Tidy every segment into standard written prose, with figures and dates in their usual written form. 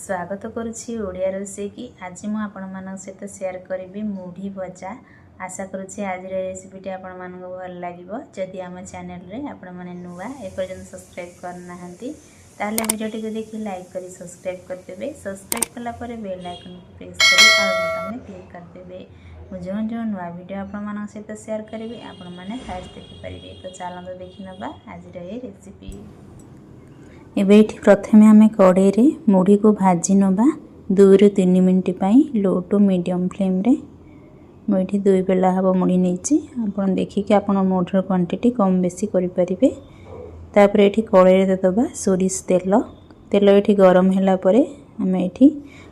स्वागत करुच्ची ओडिया रोषे की आज मु आपण सहित शेयर करी मुढ़ी भजा। आशा करुच्ची आज रेसिपीटी आपण मानक भल लगे। जदि आम चैनल रे आपण मैंने नुआ एपर्यंत सब्सक्राइब करना ताहले वीडियोटी को देखि लाइक करी सब्सक्राइब करदेवे। सब्सक्राइब कलापर बेल आइकन को प्रेस करी आल बटन में क्लिक करदेवे। मु जो जो नुआ वीडियो आपण सहित शेयर करी आपण मैंने फास्ट देखिपारे। तो चलते देखि नबा आज रेसिपी। एबे प्रथमे आम कड़े रे मुढ़ी को भाजी नबा 2 ରୁ 3 मिनट पाई लो टू मीडियम फ्लेम रे। मुझे 2 बेला हम मुढ़ी नहीं आपन देखिए आपन मुढ़ीर क्वांटिटी कम बेसी करि परिबे। तापर एठी कड़े रे देबा सोरिष तेल। तेल एठी गरम होला परे आम एठी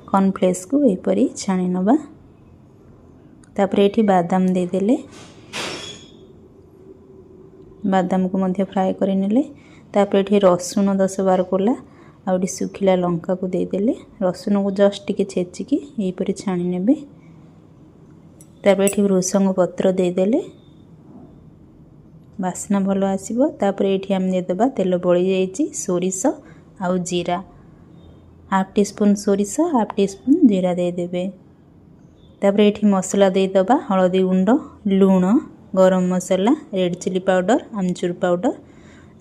कॉर्नफ्लेक्स को एपरी छाणी नबा। तापर एठी बादाम दे देले, बादाम को मध्य फ्राई करि नेले। तापर ये रसुण 10-12 कोला आउटी सुखिला लंका को देदेले। रसुण को जस्ट टिके छेचिकी यहीपरि छाणी नेबे। तापर ये भृषंग पत्र देदेले, बास्ना भल आसीबो। तापर ये आम देदेबा तेल बड़ी जाइछि सोरिष आउ जीरा। हाफ टी स्पून सोरिष हाफ टी स्पून जीरा देदेबे। तापर ये मसला देदेबा हळदी गुंड, लूण, गरम मसला, रेड चिली पाउडर, आमचूर पाउडर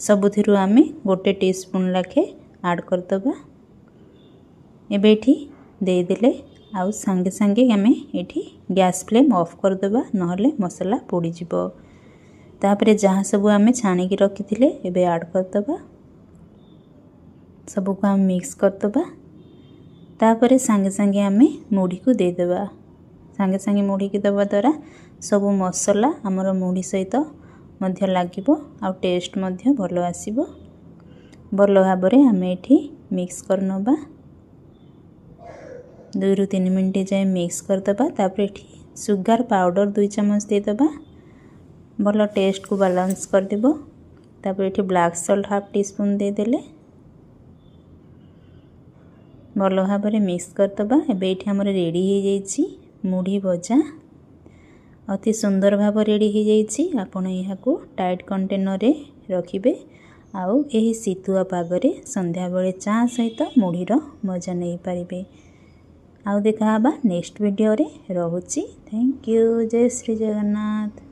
सबुथिरु आमे 1 टीस्पून लाखे ऐड करदबा। एबे एठी दे देले आउ संगे संगे आमे एठी गैस फ्लेम ऑफ करदबा नहले मसला पोड़ी जिवो। तापरे जहाँ सब आमे छाणी की रखिथिले एबे ऐड करदबा। सब को आम मिक्स करदबा। तापरे संगे संगे आमे मुढ़ी को दे देबा। संगे संगे मुढ़ी की दबा द्वारा सब मसला हमर मुढ़ी सहित मध्य लागिबो आ टेस्ट मध्य भलो आसीबो। भलो भाबरे आमे एठी मिक्स करनबा। 2 ରୁ 3 मिनट जाए मिक्स करदबा। तापर एठी सुगर पाउडर 2 चम्मच दे दबा। भलो टेस्ट को बैलेंस कर देबो। तापर एठी black salt half teaspoon दे देले भलो भाबरे मिक्स करदबा। एबे एठी हमर रेडी हो जाइछि मुढ़ी भजा। अति सुंदर भाव रेडी हो जाइछि। आपण यहाँ को टाइट कंटेनर रे रखिबे आउ एही शीतुआ पागरे संध्या बेले चा सहित मुढ़ीर मजा नहीं पारिबे। आउ देखा नेक्स्ट वीडियो रे। रहूछि। Thank you. जय श्री जगन्नाथ।